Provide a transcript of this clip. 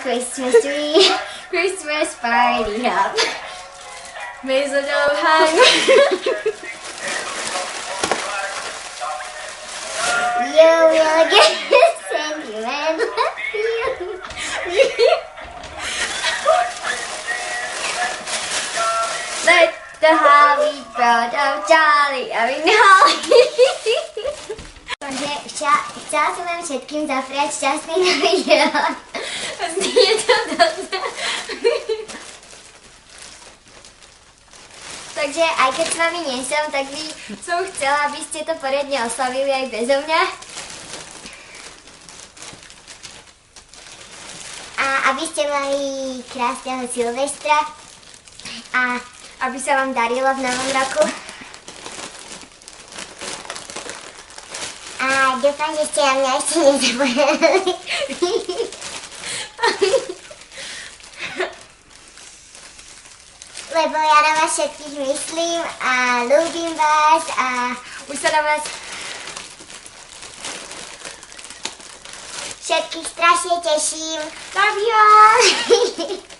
Christmas tree, Christmas party hop. Mistletoe hang. You will get sentimental. Let the holly proud of jolly, I mean holly. Takže chcela som vám všetkým zapriať šťastný nový rok. Znie to dobře. Takže aj keď s vami nie som, tak by som chcela, aby ste to poriadne oslavili aj bezo mňa. A aby ste mali krásneho Silvestra a aby sa vám darilo v novom roku. A dúfam, že ste na mňa ešte nezabudali. Lebo ja na vás všetkých myslím a ľúbim vás a Už sa na vás všetkých strašne teším. Love you all!